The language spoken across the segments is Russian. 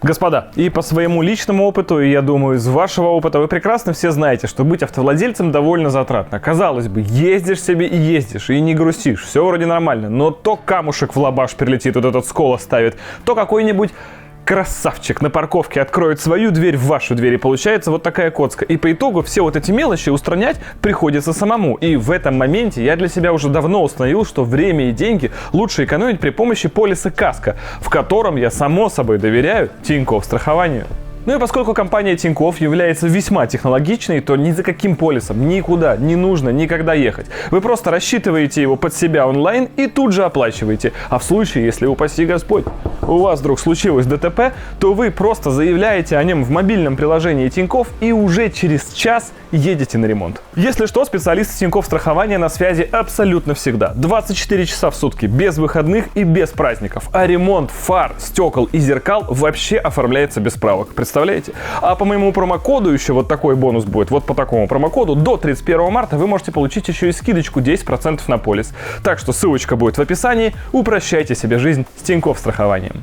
Господа, и по своему личному опыту, и я думаю, из вашего опыта, вы прекрасно все знаете, что быть автовладельцем довольно затратно. Казалось бы, ездишь себе и ездишь, и не грустишь, все вроде нормально, но то камушек в лабаш прилетит, вот этот скол оставит, то какой-нибудь красавчик на парковке откроет свою дверь в вашу дверь, и получается вот такая коцка. И по итогу все вот эти мелочи устранять приходится самому. И в этом моменте я для себя уже давно установил, что время и деньги лучше экономить при помощи полиса КАСКО, в котором я, само собой, доверяю Тинькофф страхованию. Ну и поскольку компания Тинькофф является весьма технологичной, то ни за каким полисом никуда не нужно никогда ехать. Вы просто рассчитываете его под себя онлайн и тут же оплачиваете. А в случае, если, упаси Господь, у вас вдруг случилось ДТП, то вы просто заявляете о нем в мобильном приложении Тинькофф и уже через час едете на ремонт. Если что, специалисты Тинькофф страхования на связи абсолютно всегда. 24 часа в сутки, без выходных и без праздников. А ремонт фар, стекол и зеркал вообще оформляется без справок. Представляете? А по моему промокоду еще вот такой бонус будет. Вот по такому промокоду до 31 марта вы можете получить еще и скидочку 10% на полис. Так что ссылочка будет в описании. Упрощайте себе жизнь с Тинькофф страхованием.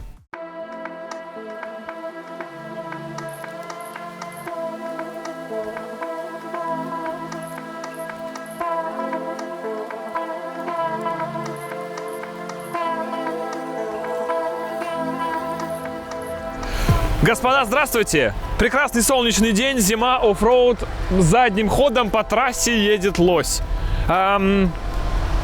Господа, здравствуйте! Прекрасный солнечный день, зима, оффроуд, задним ходом по трассе едет лось.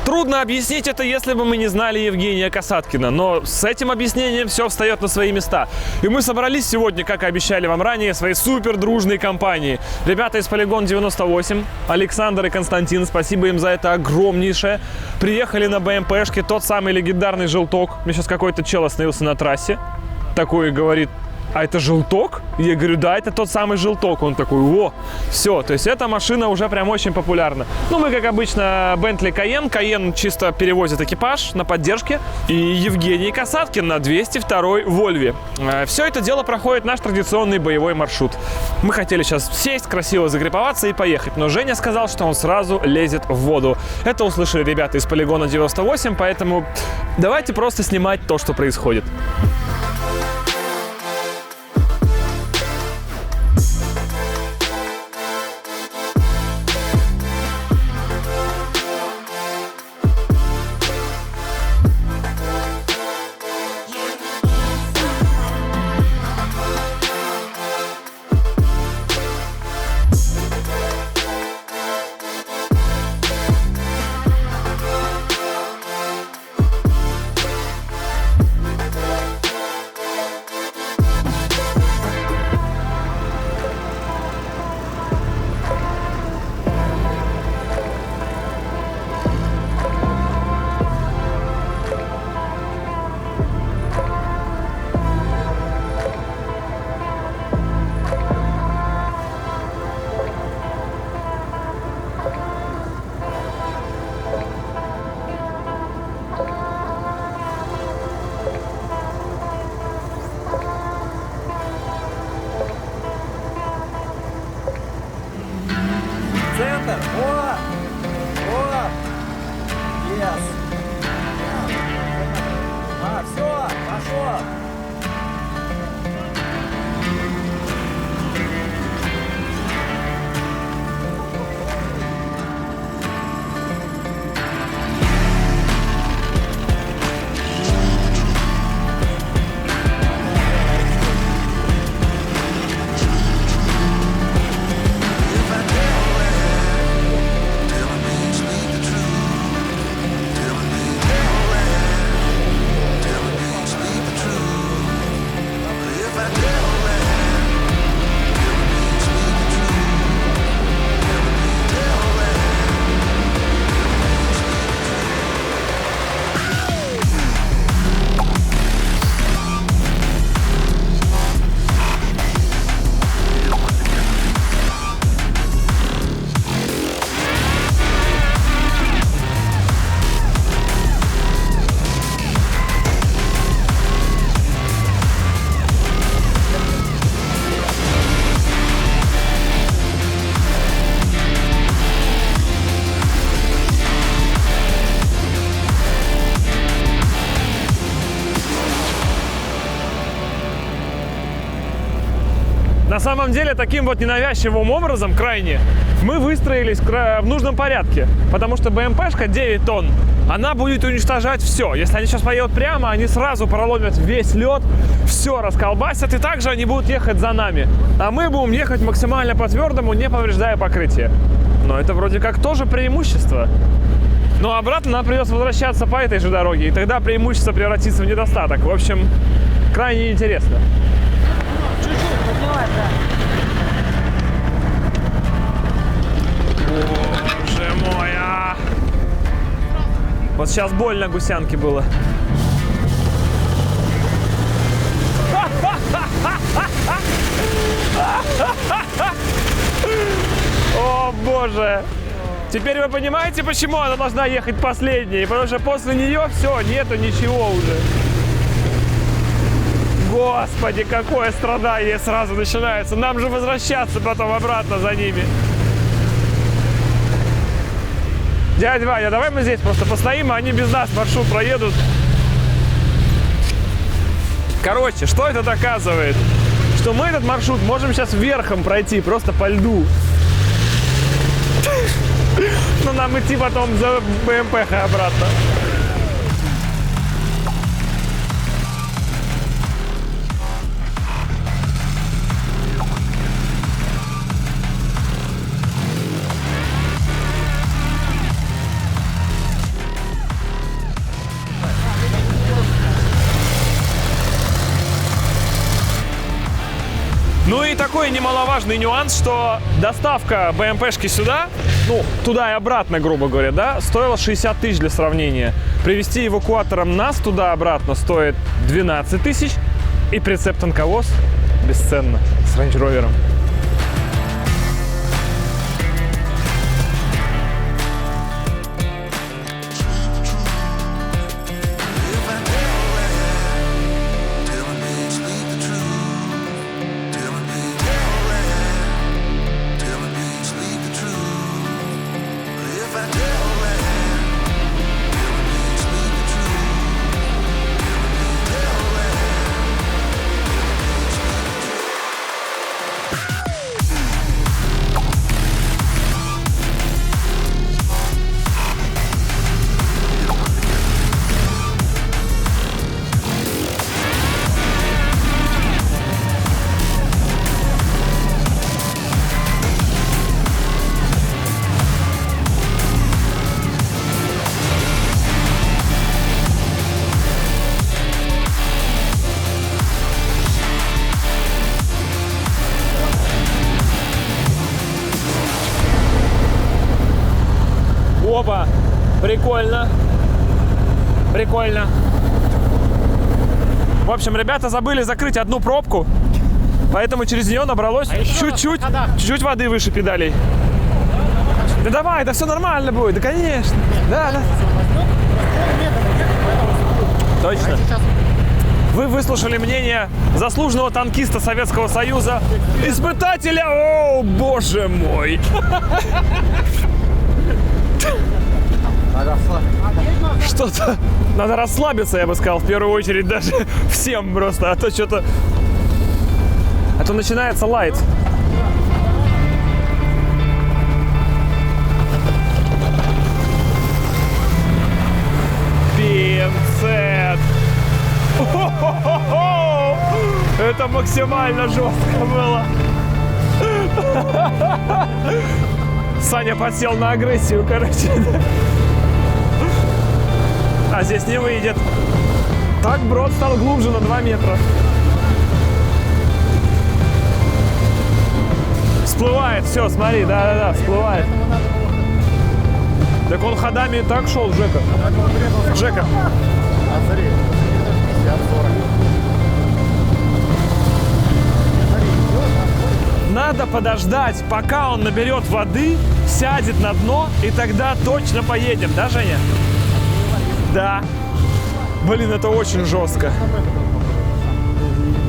Трудно объяснить это, если бы мы не знали Евгения Касаткина, но с этим объяснением все встает на свои места. И мы собрались сегодня, как и обещали вам ранее, своей супер дружной компании. Ребята из Полигон 98, Александр и Константин, спасибо им за это огромнейшее. Приехали на БМПшке, тот самый легендарный желток. Мне сейчас какой-то чел остановился на трассе, такой говорит: а это желток? Я говорю, да, это тот самый желток. Он такой, о, все, то есть эта машина уже прям очень популярна. Ну, мы, как обычно, Bentley Cayenne. Cayenne чисто перевозит экипаж на поддержке. И Евгений Касаткин на 202-й Вольве. Все это дело проходит наш традиционный боевой маршрут. Мы хотели сейчас сесть, красиво загриповаться и поехать. Но Женя сказал, что он сразу лезет в воду. Это услышали ребята из Полигона 98, поэтому давайте просто снимать то, что происходит. Центр! О! О! Yes! Все, пошел! На самом деле, таким вот ненавязчивым образом, крайне, мы выстроились в нужном порядке. Потому что БМПшка 9 тонн, она будет уничтожать все. Если они сейчас поедут прямо, они сразу проломят весь лед, все расколбасят, и также они будут ехать за нами. А мы будем ехать максимально по твердому, не повреждая покрытие. Но это вроде как тоже преимущество. Но обратно нам придется возвращаться по этой же дороге, и тогда преимущество превратится в недостаток. В общем, крайне интересно. Чуть-чуть поднимай, да. Боже мой, а! Вот сейчас больно гусянке было. О, боже! Теперь вы понимаете, почему она должна ехать последней? Потому что после нее все, нету ничего уже. Господи, какое страдание сразу начинается. Нам же возвращаться потом обратно за ними. Дядя Ваня, давай мы здесь просто постоим, а они без нас маршрут проедут. Короче, что это доказывает? Что мы этот маршрут можем сейчас верхом пройти, просто по льду. Но нам идти потом за БМП обратно. Ну и такой немаловажный нюанс, что доставка БМПшки сюда, ну, туда и обратно, грубо говоря, да, стоила 60 тысяч для сравнения. Привезти эвакуатором нас туда-обратно стоит 12 тысяч. И прицеп-танковоз бесценно с Range Rover'ом. Опа! Прикольно. Прикольно. В общем, ребята забыли закрыть одну пробку, поэтому через нее набралось чуть-чуть воды выше педалей. Да давай, да все нормально будет, да конечно. Да, да. Точно. Вы выслушали мнение заслуженного танкиста Советского Союза, испытателя. О, боже мой! Что-то надо расслабиться, я бы сказал, в первую очередь даже всем просто, а то что-то... А то начинается лайт. Пинцет! Это максимально жестко было. Саня подсел на агрессию, короче. А здесь не выйдет. Так брод стал глубже на 2 метра. Всплывает, все, смотри, да-да-да, всплывает. Так он ходами и так шел, Жека. Жека. Надо подождать, пока он наберет воды, сядет на дно, и тогда точно поедем, да, Женя? Да. Блин, это очень жестко.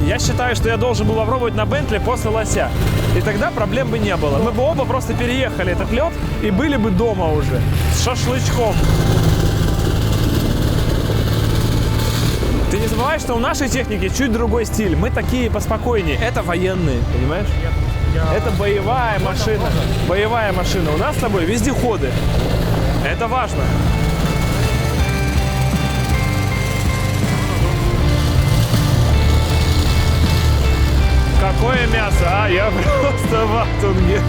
Я считаю, что я должен был попробовать на Бентли после лося. И тогда проблем бы не было. Мы бы оба просто переехали этот лед и были бы дома уже. С шашлычком. Ты не забывай, что у нашей техники чуть другой стиль. Мы такие поспокойнее. Это военные, понимаешь? Это боевая машина. Боевая машина. У нас с тобой вездеходы. Это важно. Какое мясо, а? Я просто в ахтунге.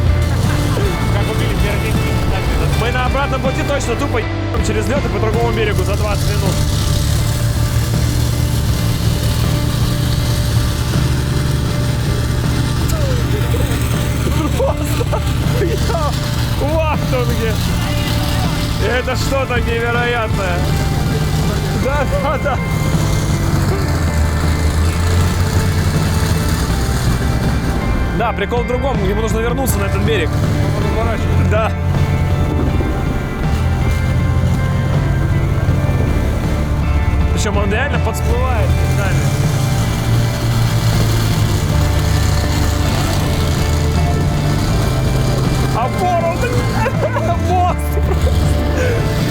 Как убили первый. Мы на обратном пути точно тупо ебем через лед и по другому берегу за 20 минут. Просто я в ахтунге. Это что-то невероятное. Да. Да, прикол в другом. Ему нужно вернуться на этот берег. Да. Причем он реально подсплывает с нами. Опору, блин! Мост!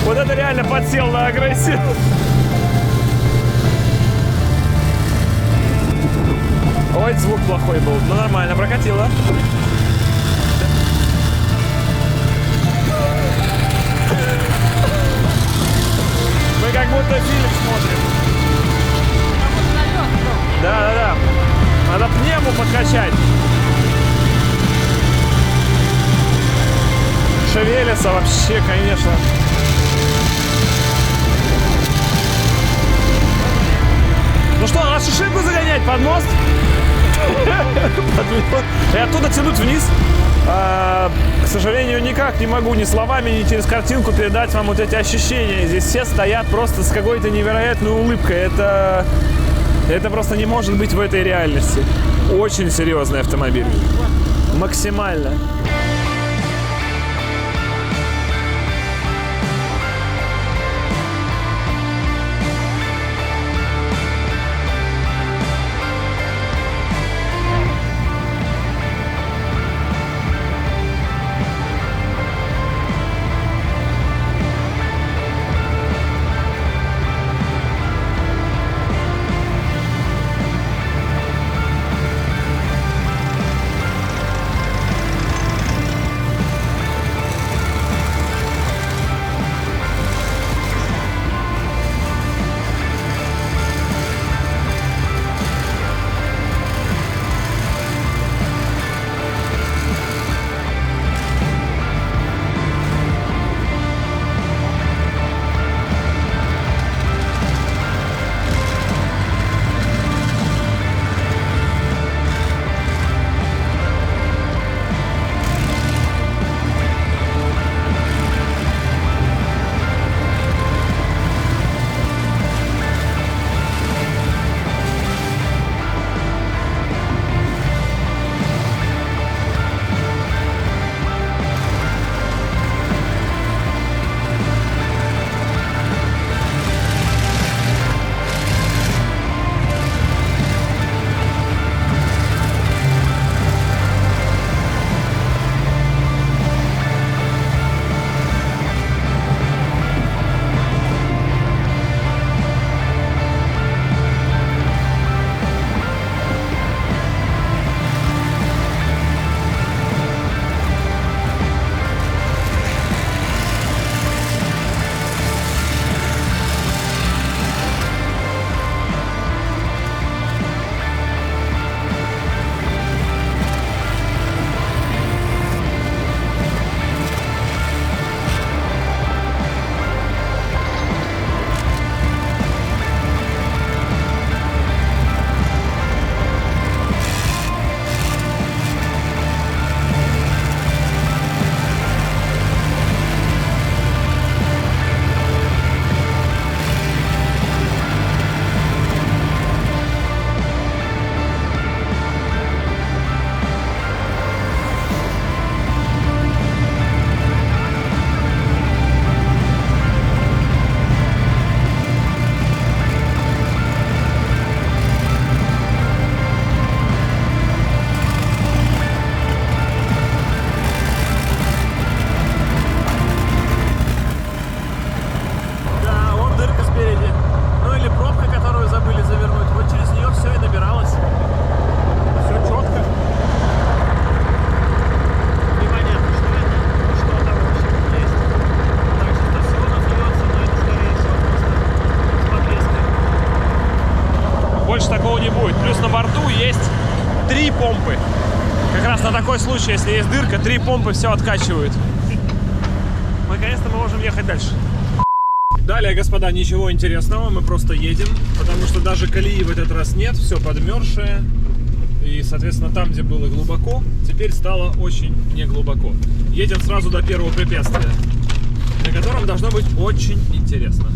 Вот это реально подсел на агрессию. Ой, звук плохой был. Ну нормально, прокатило. Мы как будто фильм смотрим. Да. Надо пневму подкачать. Шевелится вообще, конечно. Ну что, надо шишигу загонять под мост? И оттуда тянуть вниз. К сожалению, никак не могу ни словами, ни через картинку передать вам вот эти ощущения. Здесь все стоят просто с какой-то невероятной улыбкой. Это просто не может быть в этой реальности. Очень серьезный автомобиль. Максимально. 3 помпы. Как раз на такой случай, если есть дырка, 3 помпы все откачивают. Наконец-то мы можем ехать дальше. Далее, господа, ничего интересного, мы просто едем, потому что даже колеи в этот раз нет, все подмерзшее. И, соответственно, там, где было глубоко, теперь стало очень неглубоко. Едем сразу до первого препятствия, на котором должно быть очень интересно.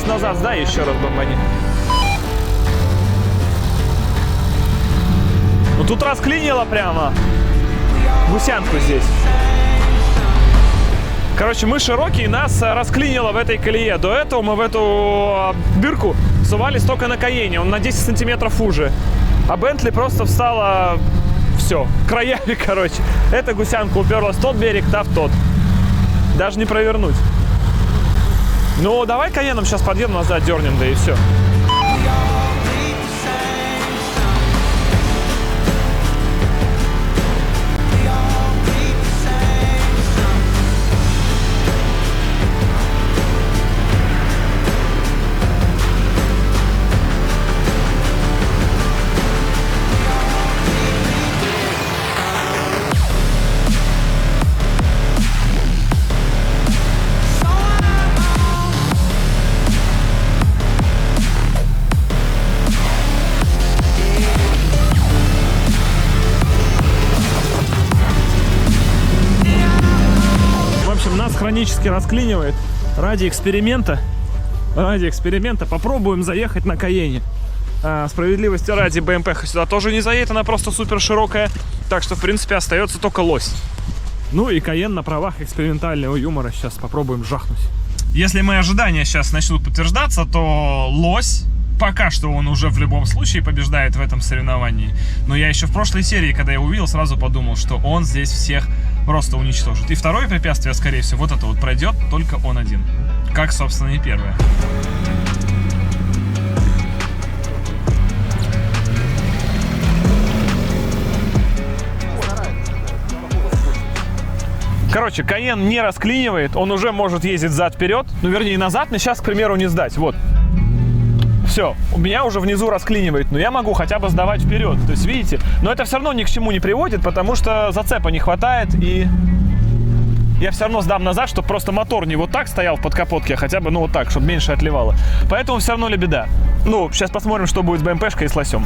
Назад сдай, еще раз бомбани. Ну тут расклинило прямо гусянку здесь. Короче, мы широкие, нас расклинило в этой колее. До этого мы в эту дырку сувались только на Каене. Он на 10 сантиметров уже. А Бентли просто встала все, краями, короче. Эта гусянка уперлась в тот берег, та в тот. Даже не провернуть. Ну, давай Каеном сейчас подъедем, назад дернем, да и все. Хронически расклинивает. Ради эксперимента попробуем заехать на Каене. Справедливости ради, БМП сюда тоже не заедет, она просто супер широкая. Так что, в принципе, остается только лось. Ну и Каен на правах экспериментального юмора сейчас попробуем жахнуть. Если мои ожидания сейчас начнут подтверждаться, то лось, пока что он уже в любом случае побеждает в этом соревновании. Но я еще в прошлой серии, когда я увидел, сразу подумал, что он здесь всех просто уничтожит. И второе препятствие, скорее всего, вот это вот пройдет только он один. Как, собственно, и первое. Короче, Каен не расклинивает, он уже может ездить зад-вперед. Ну, вернее, назад, но сейчас, к примеру, не сдать. Вот. Все, у меня уже внизу расклинивает, но я могу хотя бы сдавать вперед. То есть, видите, но это все равно ни к чему не приводит, потому что зацепа не хватает, и я все равно сдам назад, чтобы просто мотор не вот так стоял в подкапотке, а хотя бы, ну, вот так, чтобы меньше отливало. Поэтому все равно лебеда. Ну, сейчас посмотрим, что будет с БМПшкой и с лосем.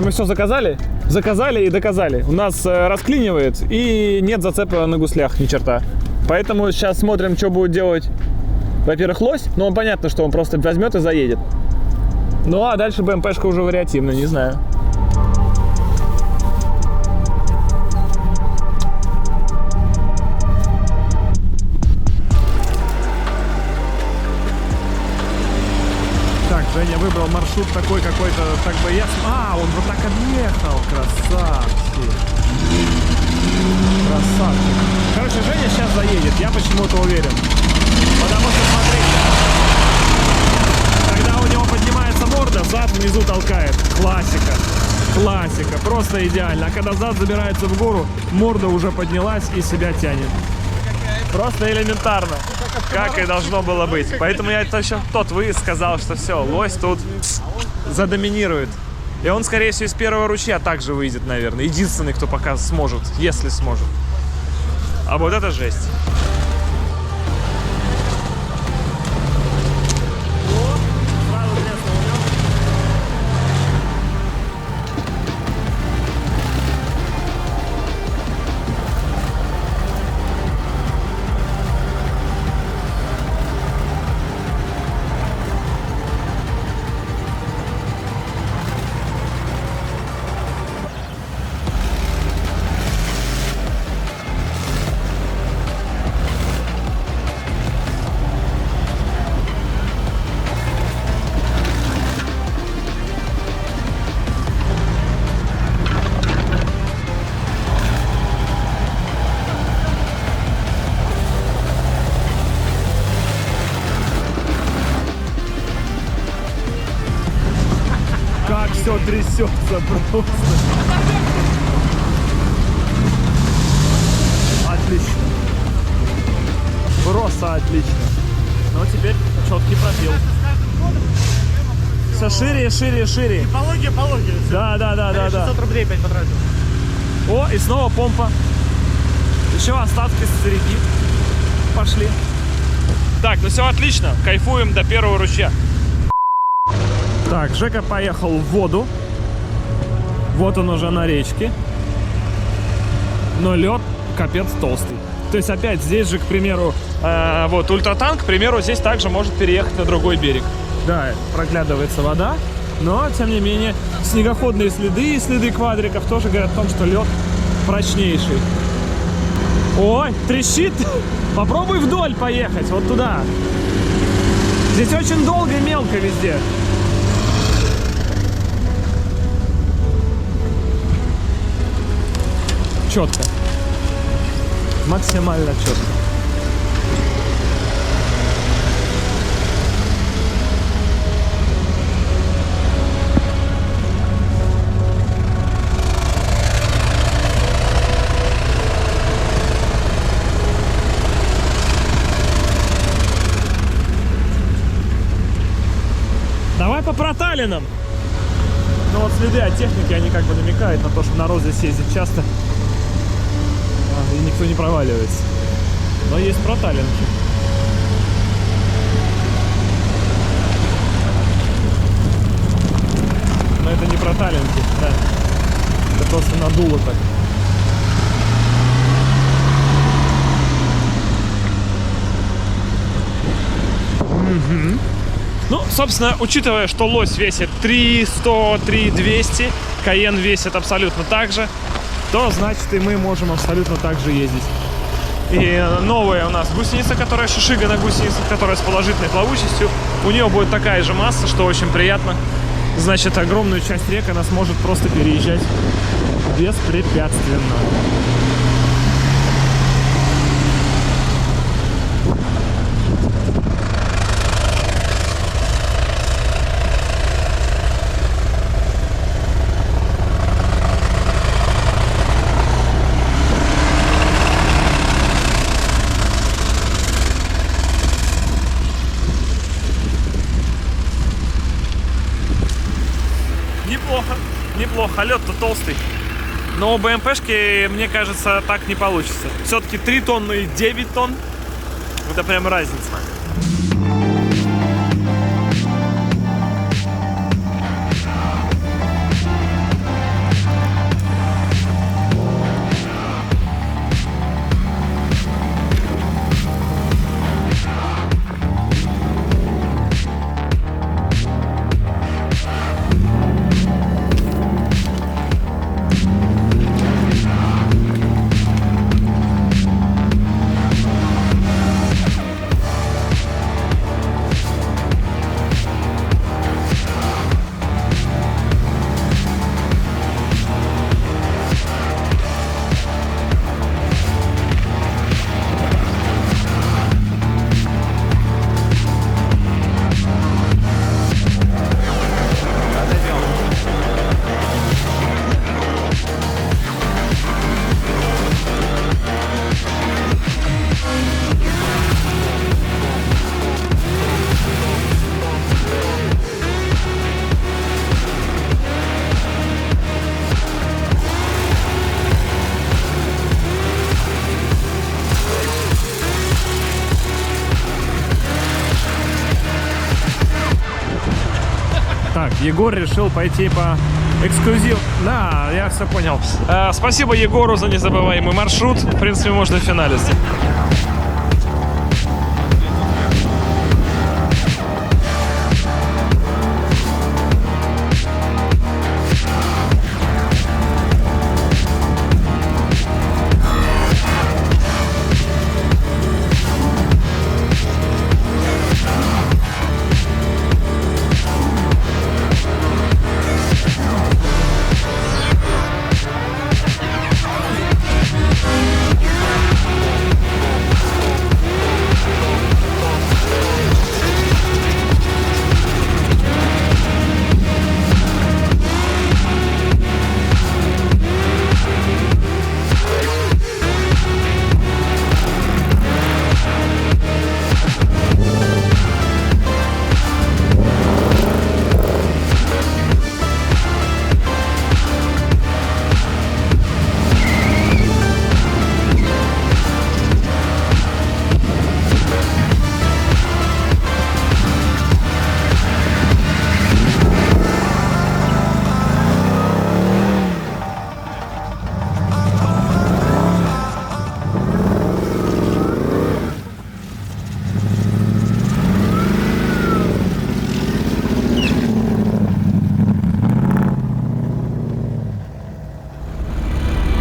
Мы все заказали и доказали. У нас расклинивает и нет зацепа на гуслях ни черта. Поэтому сейчас смотрим, что будет делать, во-первых, лось. Но он понятно, что он просто возьмет и заедет. Ну а дальше БМПшка уже вариативная, не знаю. Женя выбрал маршрут такой какой-то, так бы я... он вот так объехал, красавчик. Красавчик. Короче, Женя сейчас заедет, я почему-то уверен. Потому что, смотрите, внизу толкает. Классика. Классика. Просто идеально. А когда зад забирается в гору, морда уже поднялась и себя тянет. Просто элементарно. Как и должно было быть. Поэтому я точно тот выезд сказал, что все, лось тут задоминирует. И он, скорее всего, из первого ручья также выйдет, наверное. Единственный, кто пока сможет, если сможет. А вот это жесть. Как все трясется просто. Отлично. Просто отлично. Ну, теперь четкий пробел. Все шире, шире, шире. Пологи. Да. 600 рублей опять потратил. О, и снова помпа. Еще остатки с реки пошли. Так, ну все отлично. Кайфуем до первого ручья. Так, Жека поехал в воду. Вот он уже на речке. Но лед капец толстый. То есть опять здесь же, к примеру, вот ультратанк, к примеру, здесь также может переехать на другой берег. Да, проглядывается вода, но тем не менее снегоходные следы и следы квадриков тоже говорят о том, что лед прочнейший. Ой, трещит. Попробуй вдоль поехать, вот туда. Здесь очень долго и мелко везде. Четко. Максимально четко. Давай по проталинам. Ну вот следы от техники, они как бы намекают на то, что народ здесь ездит часто. И никто не проваливается. Но есть проталинки. Но это не проталинки, да. Это просто надуло так. Угу. Ну, собственно, учитывая, что лось весит 3100, 3200, Кайен весит абсолютно так же, то значит и мы можем абсолютно так же ездить. И новая у нас гусеница, которая шишига на гусенице, которая с положительной плавучестью, у нее будет такая же масса, что очень приятно. Значит, огромную часть рек она сможет просто переезжать беспрепятственно. Неплохо, лед-то толстый. Но у БМПшки, мне кажется, так не получится. Все-таки 3 тонны и 9 тонн. Это прям разница. Так, Егор решил пойти по эксклюзив. Да, я все понял. Спасибо Егору за незабываемый маршрут. В принципе, можно финалиться.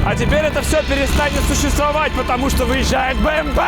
А теперь это все перестанет существовать, потому что выезжает БМП.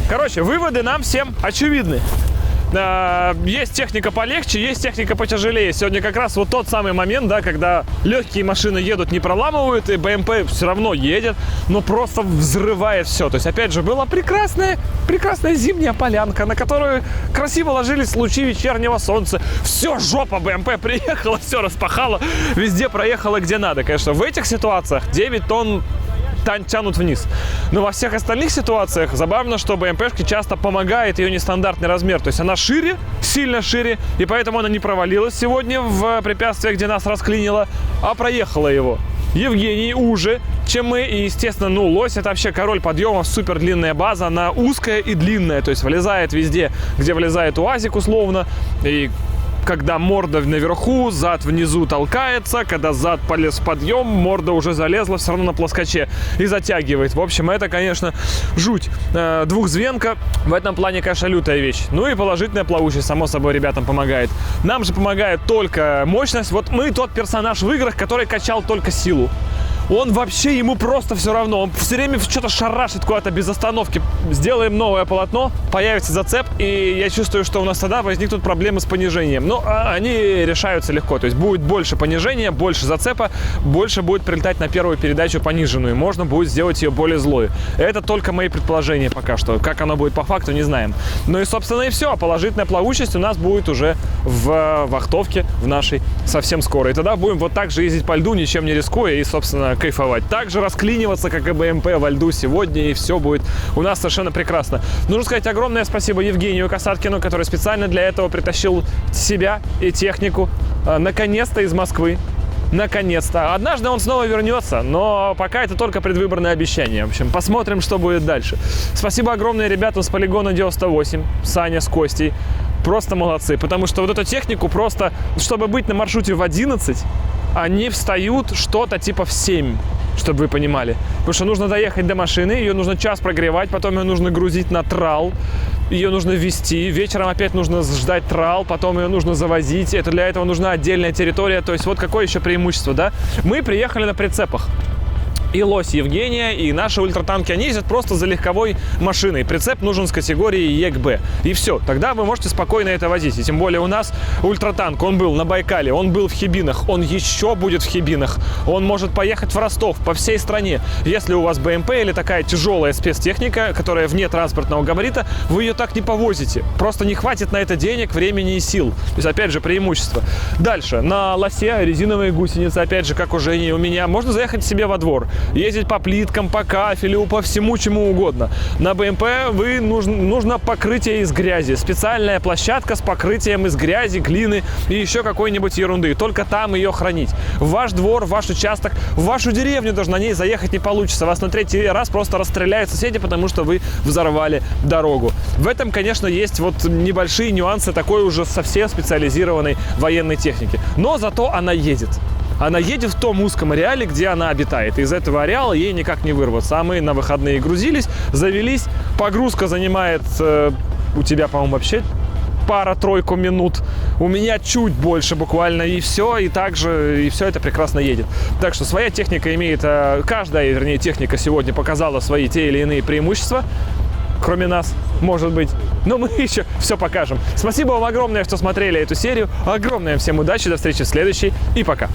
Короче, выводы нам всем очевидны. Есть техника полегче, есть техника потяжелее. Сегодня как раз вот тот самый момент, да, когда легкие машины едут, не проламывают, и БМП все равно едет, но просто взрывает все. То есть, опять же, была прекрасная зимняя полянка, на которую красиво ложились лучи вечернего солнца. Все, жопа, БМП приехала, все распахала, везде проехала где надо. Конечно, в этих ситуациях 9 тонн тянут вниз. Но во всех остальных ситуациях забавно, что БМПшке часто помогает ее нестандартный размер. То есть она шире, сильно шире, и поэтому она не провалилась сегодня в препятствие, где нас расклинило, а проехала его. Евгений уже, чем мы, и, естественно, ну, лось — это вообще король подъемов, супер длинная база, она узкая и длинная, то есть влезает везде, где влезает УАЗик условно, и когда морда наверху, зад внизу толкается, когда зад полез в подъем, морда уже залезла все равно на плоскоче и затягивает. В общем, это, конечно, жуть. Двухзвенка в этом плане, конечно, лютая вещь. Ну и положительная плавучесть, само собой, ребятам помогает. Нам же помогает только мощность. Вот мы тот персонаж в играх, который качал только силу. Он вообще, ему просто все равно. Он все время что-то шарашит куда-то без остановки. Сделаем новое полотно, появится зацеп, и я чувствую, что у нас тогда возникнут проблемы с понижением. Но они решаются легко. То есть будет больше понижения, больше зацепа, больше будет прилетать на первую передачу пониженную. Можно будет сделать ее более злой. Это только мои предположения пока что. Как оно будет по факту, не знаем. Ну и, собственно, и все. Положительная плавучесть у нас будет уже в вахтовке в нашей совсем скоро. И тогда будем вот так же ездить по льду, ничем не рискуя. И, собственно, кайфовать. Также расклиниваться, как и БМП во льду сегодня, и все будет у нас совершенно прекрасно. Нужно сказать огромное спасибо Евгению Касаткину, который специально для этого притащил себя и технику наконец-то из Москвы. Наконец-то. Однажды он снова вернется, но пока это только предвыборное обещание. В общем, посмотрим, что будет дальше. Спасибо огромное ребятам с полигона 98, Саня с Костей. Просто молодцы, потому что вот эту технику просто, чтобы быть на маршруте в 11, они встают что-то типа в 7, чтобы вы понимали. Потому что нужно доехать до машины, ее нужно час прогревать, потом ее нужно грузить на трал, ее нужно везти, вечером опять нужно ждать трал, потом ее нужно завозить. Это для этого нужна отдельная территория. То есть вот какое еще преимущество, да? Мы приехали на прицепах. И лось Евгения, и наши ультратанки, они ездят просто за легковой машиной. Прицеп нужен с категории ЕКБ. И все, тогда вы можете спокойно это возить. И тем более у нас ультратанк, он был на Байкале, он был в Хибинах, он еще будет в Хибинах. Он может поехать в Ростов по всей стране. Если у вас БМП или такая тяжелая спецтехника, которая вне транспортного габарита, вы ее так не повозите. Просто не хватит на это денег, времени и сил. То есть, опять же, преимущество. Дальше, на лосе резиновые гусеницы, опять же, как у Жени и у меня, можно заехать себе во двор. Ездить по плиткам, по кафелю, по всему чему угодно. На БМП нужно покрытие из грязи. Специальная площадка с покрытием из грязи, глины и еще какой-нибудь ерунды. Только там ее хранить. В ваш двор, в ваш участок, в вашу деревню даже на ней заехать не получится. Вас на третий раз просто расстреляют соседи, потому что вы взорвали дорогу. В этом, конечно, есть вот небольшие нюансы такой уже совсем специализированной военной техники. Но зато она едет. Она едет в том узком ареале, где она обитает. Из этого ареала ей никак не вырваться. А мы на выходные грузились, завелись. Погрузка занимает у тебя, по-моему, вообще пара-тройку минут. У меня чуть больше буквально. И все, и также, и все это прекрасно едет. Так что своя техника имеет... Каждая, вернее, техника сегодня показала свои те или иные преимущества. Кроме нас, может быть. Но мы еще все покажем. Спасибо вам огромное, что смотрели эту серию. Огромное всем удачи. До встречи в следующей. И пока.